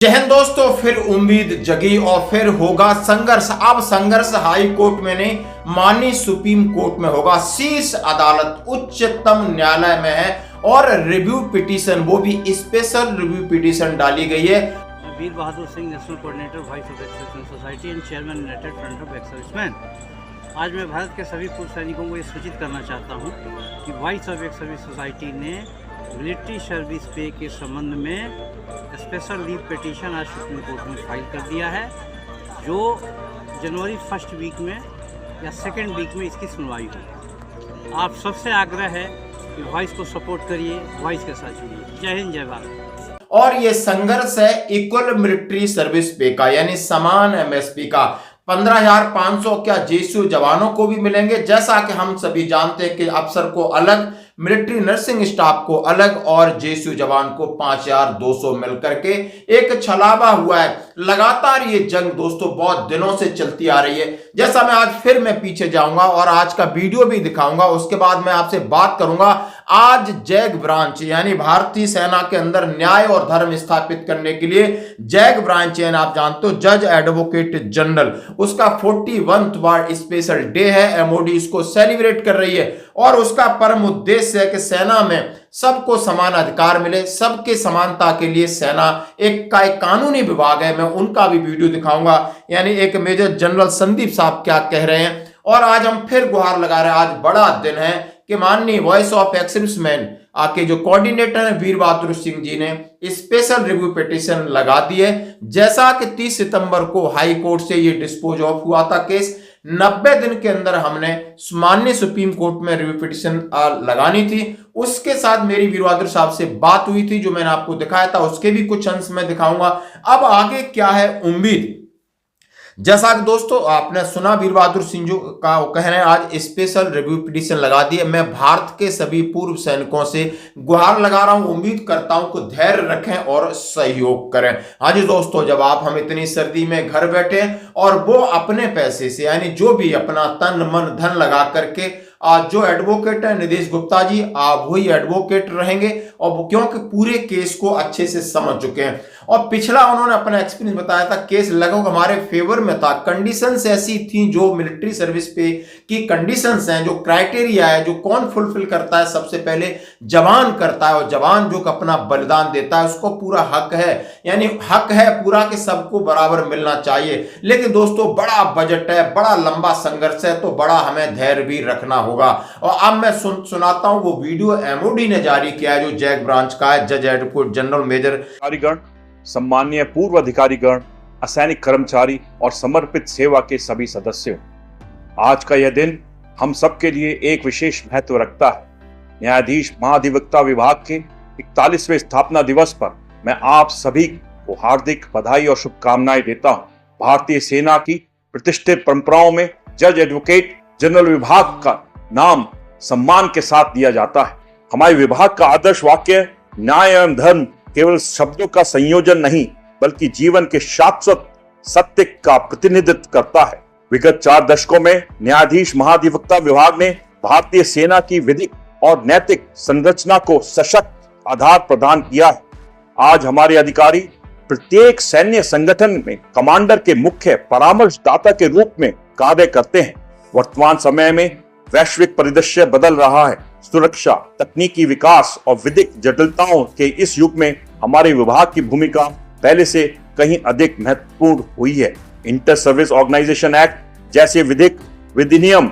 जय हिंद दोस्तों, फिर उम्मीद जगी और फिर होगा संघर्ष। अब संघर्ष हाई कोर्ट में नहीं, माननीय सुप्रीम कोर्ट में होगा। शीर्ष अदालत उच्चतम न्यायालय में है और रिव्यू पिटीशन, वो भी स्पेशल रिव्यू पिटीशन डाली गई है। Veer Bahadur Singh, national coordinator voice of ex society and chairman united front of ex serviceman. आज मैं भारत के सभी पूर्व सैनिकों को ये सूचित करना चाहता हूँ कि voice of ex service society ने मिलिट्री सर्विस पे के संबंध में स्पेशल लीव पिटीशन आज सुप्रीम कोर्ट में फाइल कर दिया है, जो जनवरी फर्स्ट वीक में या सेकेंड वीक में इसकी सुनवाई होगी। आप सबसे आग्रह है कि वॉइस को सपोर्ट करिए, वॉइस के साथ जुड़िए। जय हिंद, जय भारत। और ये संघर्ष है इक्वल मिलिट्री सर्विस पे का, यानी समान एमएसपी का। 15,500 क्या जेएसयू जवानों को भी मिलेंगे, जैसा कि हम सभी जानते हैं कि अफसर को अलग, मिलिट्री नर्सिंग स्टाफ को अलग और जेएसयू जवान को 5,200 मिलकर के एक छलावा हुआ है। लगातार ये जंग दोस्तों बहुत दिनों से चलती आ रही है। जैसा मैं आज फिर मैं पीछे जाऊंगा और आज का वीडियो भी दिखाऊंगा, उसके बाद मैं आपसे बात करूंगा। आज जैग ब्रांच यानी भारतीय सेना के अंदर न्याय और धर्म स्थापित करने के लिए जैग ब्रांच, यानी आप जानते हो जज एडवोकेट जनरल, उसका 41वां स्पेशल डे है। एमओडी इसको सेलिब्रेट कर रही है और उसका परम उद्देश्य है कि सेना में सबको समान अधिकार मिले, सबके समानता के लिए सेना एक कानूनी विभाग है। मैं उनका भी वीडियो दिखाऊंगा, यानी एक मेजर जनरल संदीप साहब क्या कह रहे हैं। और आज हम फिर गुहार लगा रहे हैं, आज बड़ा दिन है कि माननीय वॉइस ऑफ एक्स सर्विसमैन आके जो कोऑर्डिनेटर है वीर बहादुर सिंह जी ने स्पेशल रिव्यू पिटीशन लगा दी है। जैसा कि 30 सितंबर को हाई कोर्ट से ये डिस्पोज ऑफ हुआ था केस, 90 दिन के अंदर हमने माननीय सुप्रीम कोर्ट में रिव्यू पिटीशन लगानी थी। उसके साथ मेरी वीर बहादुर साहब से बात हुई थी, जो मैंने आपको दिखाया था, उसके भी कुछ अंश में दिखाऊंगा। अब आगे क्या है उम्मीद, जैसा कि दोस्तों आपने सुना वीर बहादुर सिंह जी का कह रहे हैं आज स्पेशल रिव्यू पिटीशन लगा दी है। मैं भारत के सभी पूर्व सैनिकों से गुहार लगा रहा हूं, उम्मीद करता हूं कि धैर्य रखें और सहयोग करें। हाँ जी दोस्तों, जब आप हम इतनी सर्दी में घर बैठे और वो अपने पैसे से, यानी जो भी अपना तन मन धन लगा करके जो एडवोकेट है निदेश गुप्ता जी, आप वही एडवोकेट रहेंगे, और क्योंकि पूरे केस को अच्छे से समझ चुके हैं और पिछला उन्होंने अपना एक्सपीरियंस बताया था, केस लगभग हमारे फेवर में था। कंडीशंस ऐसी थी, जो मिलिट्री सर्विस पे की कंडीशंस हैं, जो क्राइटेरिया है, जो कौन फुलफिल करता है, सबसे पहले जवान करता है, और जवान जो अपना बलिदान देता है उसको पूरा हक है, यानी हक है पूरा कि सबको बराबर मिलना चाहिए। लेकिन दोस्तों बड़ा बजट है, बड़ा लंबा संघर्ष है, तो बड़ा हमें धैर्य भी रखना होगा। और अब मैं सुनाता हूं वो वीडियो एमओडी ने जारी किया है, जो जैग ब्रांच का है, जज एडवोकेट जनरल मेजर अधिकारीगण, सम्मानीय पूर्व अधिकारीगण, असैनिक कर्मचारी और समर्पित सेवा के सभी सदस्यों, आज का यह दिन हम सबके लिए एक विशेष महत्व रखता है। न्यायाधीश महाधिवक्ता विभाग के 41वें स्थापना दिवस पर मैं आप सभी को हार्दिक बधाई और शुभकामनाएं देता हूं। भारतीय सेना की प्रतिष्ठित परंपराओं में जज एडवोकेट जनरल विभाग का नाम सम्मान के साथ दिया जाता है। हमारे विभाग का आदर्श वाक्य न्याय एवं धर्म केवल शब्दों का संयोजन नहीं, बल्कि जीवन के शाश्वत सत्य का प्रतिनिधित्व करता है। विगत 4 दशकों में न्यायाधीश महाधिवक्ता विभाग ने भारतीय सेना की विधिक और नैतिक संरचना को सशक्त आधार प्रदान किया है। आज हमारे अधिकारी प्रत्येक सैन्य संगठन में कमांडर के मुख्य परामर्शदाता के रूप में कार्य करते हैं। वर्तमान समय में वैश्विक परिदृश्य बदल रहा है। सुरक्षा, तकनीकी विकास और विधिक जटिलताओं के इस युग में हमारे विभाग की भूमिका पहले से कहीं अधिक महत्वपूर्ण हुई है। इंटर सर्विस ऑर्गेनाइजेशन एक्ट जैसे विधिक विधिनियम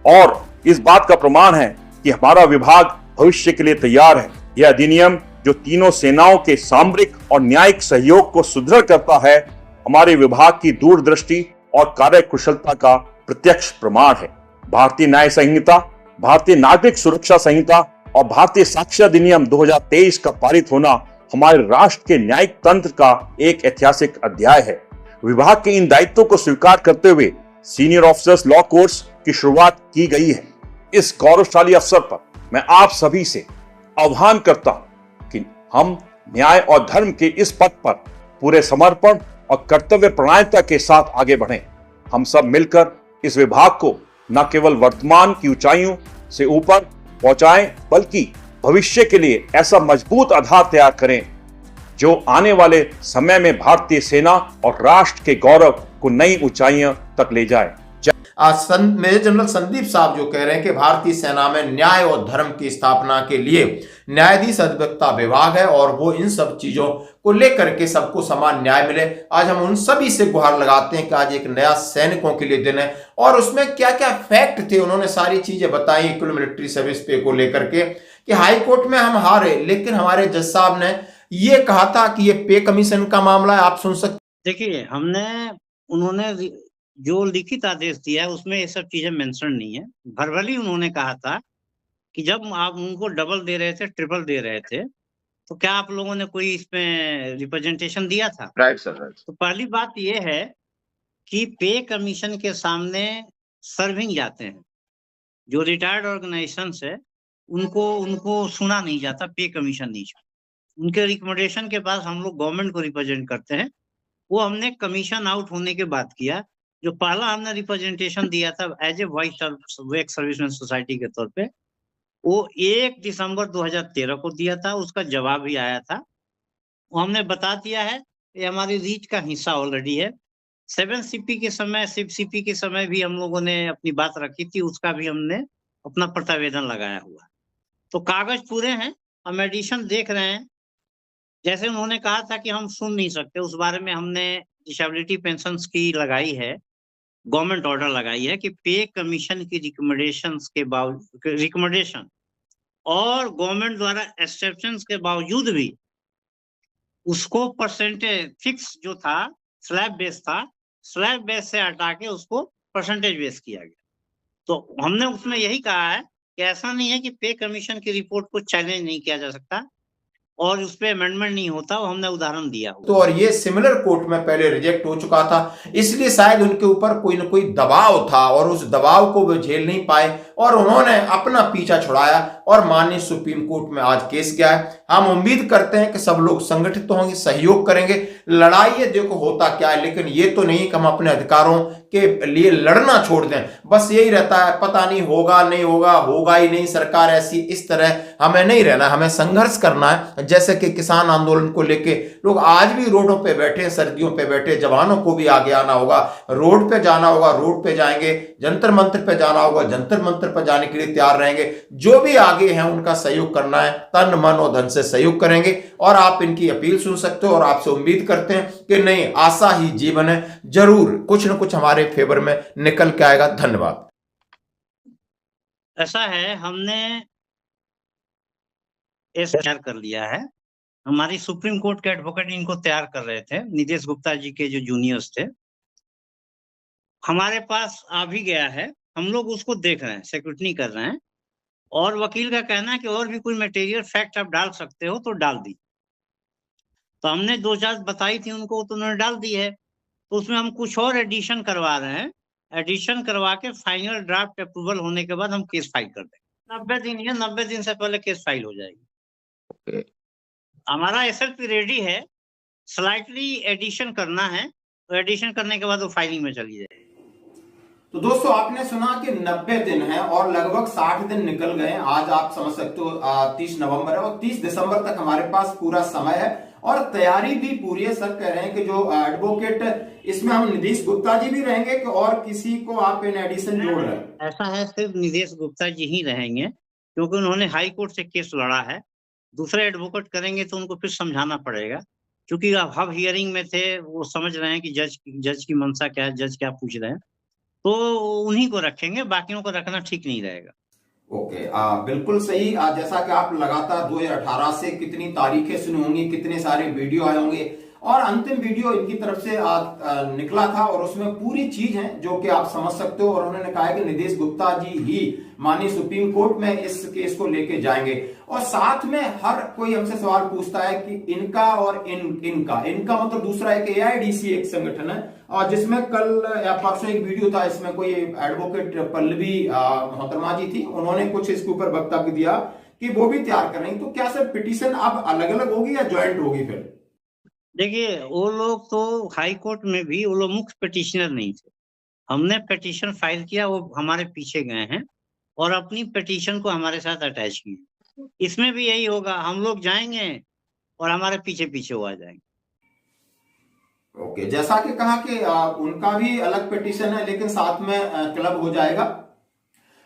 और इस बात का प्रमाण है कि हमारा विभाग भविष्य के लिए तैयार है। यह अधिनियम जो तीनों सेनाओं के सामरिक और न्यायिक सहयोग को सुदृढ़ करता है, हमारे विभाग की दूरदृष्टि और कार्यकुशलता का प्रत्यक्ष प्रमाण है। भारतीय न्याय संहिता, भारतीय नागरिक सुरक्षा संहिता और भारतीय साक्ष्य अधिनियम 2023 का पारित होना हमारे राष्ट्र के न्यायिक तंत्र का एक ऐतिहासिक अध्याय है। विभाग के इन दायित्वों को स्वीकार करते हुए सीनियर ऑफिसर्स लॉ कोर्स की शुरुआत की गई है। इस गौरवशाली अवसर पर मैं आप सभी से आह्वान करता हूं कि हम न्याय और धर्म के इस पथ पर पूरे समर्पण और कर्तव्य परायणता के साथ आगे बढ़ें। हम सब मिलकर इस विभाग को न केवल वर्तमान की ऊंचाइयों से ऊपर पहुंचाएं, बल्कि भविष्य के लिए ऐसा मजबूत आधार तैयार करें जो आने वाले समय में भारतीय सेना और राष्ट्र के गौरव को नई ऊंचाइयों तक ले जाए। मेजर जनरल संदीप साहब जो कह रहे हैं कि भारतीय सेना में न्याय और धर्म की स्थापना के लिए न्यायाधीश अधिवक्ता विभाग है और वो इन सब चीजों को लेकर के सबको समान न्याय मिले। आज हम उन सभी से गुहार लगाते हैं कि आज एक नया सैनिकों के लिए दिन है और उसमें क्या क्या फैक्ट थे उन्होंने सारी चीजें बताई इक्वल मिलिट्री सर्विस पे को लेकर के कि हाई कोर्ट में हम हारे, लेकिन हमारे जज साहब ने ये कहा था कि ये पे कमीशन का मामला है। आप सुन सकते। देखिए, उन्होंने जो लिखित आदेश दिया है उसमें ये सब चीजें मेंशन नहीं है। वर्बली उन्होंने कहा था कि जब आप उनको डबल दे रहे थे, ट्रिपल दे रहे थे, तो क्या आप लोगों ने कोई इसमें रिप्रेजेंटेशन दिया था? Right sir, right. तो पहली बात ये है कि पे कमीशन के सामने सर्विंग जाते हैं, जो रिटायर्ड ऑर्गेनाइजेशन है उनको सुना नहीं जाता, पे कमीशन नहीं जाता। उनके रिकमेंडेशन के पास हम लोग गवर्नमेंट को रिप्रेजेंट करते हैं। वो हमने कमीशन आउट होने के बाद किया। जो पहला हमने रिप्रेजेंटेशन दिया था as a vice serviceman society के तौर पे, वो 1 दिसंबर 2013 को दिया था। उसका जवाब भी आया था। वो हमने बता दिया है, ये हमारी रीच का हिस्सा ऑलरेडी है। 7 सीपी के समय, 6 सीपी के समय भी हम लोगों ने अपनी बात रखी थी, उसका भी हमने अपना प्रतिवेदन लगाया हुआ। तो कागज पूरे हैं, हम एडिशन देख रहे हैं। जैसे उन्होंने कहा था कि हम सुन नहीं सकते, उस बारे में हमने डिसेबिलिटी पेंशन की लगाई है, गवर्नमेंट ऑर्डर लगाई है कि पे कमीशन की रिकमेंडेशन और गवर्नमेंट द्वारा एक्सेप्शंस के बावजूद भी उसको परसेंटेज फिक्स जो था, स्लैब बेस था, स्लैब बेस से हटा के उसको परसेंटेज बेस किया गया। तो हमने उसमें यही कहा है कि ऐसा नहीं है कि पे कमीशन की रिपोर्ट को चैलेंज नहीं किया जा सकता और उस पर अमेंडमेंट नहीं होता, वो हमने उदाहरण दिया हुआ। तो और ये सिमिलर कोर्ट में पहले रिजेक्ट हो चुका था, इसलिए शायद उनके ऊपर कोई ना कोई दबाव था और उस दबाव को वो झेल नहीं पाए और उन्होंने अपना पीछा छुड़ाया और माननीय सुप्रीम कोर्ट में आज केस गया है। हम उम्मीद करते हैं कि सब लोग संगठित होंगे, सहयोग करेंगे। लड़ाई ये देखो होता क्या है, लेकिन ये तो नहीं कि हम अपने अधिकारों के लिए लड़ना छोड़ दें। बस यही रहता है, पता नहीं होगा नहीं होगा, होगा ही नहीं, सरकार ऐसी, इस तरह हमें नहीं रहना, हमें संघर्ष करना है। जैसे कि किसान आंदोलन को लेके लोग आज भी रोडों पे बैठे, सर्दियों पे बैठे, जवानों को भी आगे आना होगा, रोड पे जाना होगा, रोड पे जाएंगे, जंतर मंतर पे जाना होगा, जंतर मंतर पर जाने के लिए तैयार रहेंगे। जो भी आगे हैं उनका सहयोग करना है, तन मन और धन से सहयोग करेंगे और आप इनकी अपील सुन सकते हो और आपसे उम्मीद करते हैं कि नहीं, आशा ही जीवन है, जरूर कुछ न कुछ हमारे फेवर में निकल के आएगा। धन्यवाद। ऐसा है, हमने तैयार कर लिया है। हमारी सुप्रीम कोर्ट के एडवोकेट इनको तैयार कर रहे थे, नितेश गुप्ता जी के जो जूनियर्स थे। हमारे पास आ भी गया है, हम लोग उसको देख रहे हैं, सेक्यूरिटी कर रहे हैं और वकील का कहना है कि और भी कोई मटेरियल फैक्ट आप डाल सकते हो तो डाल दी। तो हमने 2-4 बताई थी उनको, तो उन्होंने डाल दी है। तो उसमें हम कुछ और एडिशन करवा रहे हैं। एडिशन करवा के फाइनल ड्राफ्ट अप्रूवल होने के बाद हम केस फाइल कर देंगे। 90 दिन है, 90 दिन से पहले केस फाइल हो जाएगी। हमारा एसएलपी रेडी है, स्लाइटली एडिशन करना है, तो एडिशन करने के बाद वो फाइलिंग में चली जाएगी। तो दोस्तों, आपने सुना कि 90 दिन है और लगभग 60 दिन निकल गए। आज आप समझ सकते हो 30 नवंबर है और 30 दिसंबर तक हमारे पास पूरा समय है और तैयारी भी पूरी है। सर कह रहे हैं कि जो एडवोकेट, इसमें हम नितेश गुप्ता जी भी रहेंगे कि और किसी को आप इन एडिशन जोड़ रहे हैं? ऐसा है, सिर्फ नितेश गुप्ता जी ही रहेंगे क्योंकि उन्होंने हाई कोर्ट से केस लड़ा है। दूसरे एडवोकेट करेंगे तो उनको फिर समझाना पड़ेगा, क्योंकि हम हियरिंग में थे, वो समझ रहे हैं कि जज की मंशा क्या है, जज क्या पूछ रहे हैं, तो उन्हीं को रखेंगे, बाकियों को रखना ठीक नहीं रहेगा। ओके, बिल्कुल सही। जैसा कि आप लगातार 2018 से कितनी तारीखें सुनी होंगी, कितने सारे वीडियो आए होंगे और अंतिम वीडियो इनकी तरफ से निकला था और उसमें पूरी चीज है जो कि आप समझ सकते हो। और उन्होंने कहा है कि नितेश गुप्ता जी ही माननीय सुप्रीम कोर्ट में इस केस को लेके जाएंगे और साथ में हर कोई हमसे सवाल पूछता है कि इनका और इनका मतलब दूसरा एक एआईडीसी एक संगठन है और जिसमें कल या परसों एक वीडियो था, इसमें कोई एडवोकेट पल्लवी मोहतरमा जी थी, उन्होंने कुछ इसके ऊपर वक्तव्य दिया कि वो भी तैयार कर रही। तो क्या सर पिटीशन अब अलग अलग होगी या ज्वाइंट होगी? फिर देखिए, वो लोग तो हाई कोर्ट में भी वो लोग मुख्य पिटिशनर नहीं थे। हमने पिटीशन फाइल किया, वो हमारे पीछे गए हैं और अपनी पिटीशन को हमारे साथ अटैच किए। इसमें भी यही होगा, हम लोग जाएंगे और हमारे पीछे पीछे वो आ जाएंगे। ओके, जैसा कि कहा कि उनका भी अलग पिटीशन है लेकिन साथ में क्लब हो जाएगा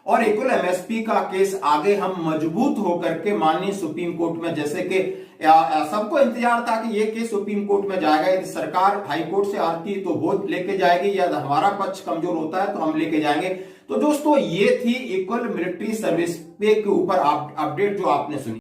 और इक्वल एमएसपी का केस आगे हम मजबूत होकर के माननीय सुप्रीम कोर्ट में, जैसे कि सबको इंतजार था कि ये केस सुप्रीम कोर्ट में जाएगा, यदि सरकार हाई कोर्ट से आती तो वो लेके जाएगी या हमारा पक्ष कमजोर होता है तो हम लेके जाएंगे। तो दोस्तों ये थी इक्वल मिलिट्री सर्विस पे के ऊपर अपडेट जो आपने सुनी।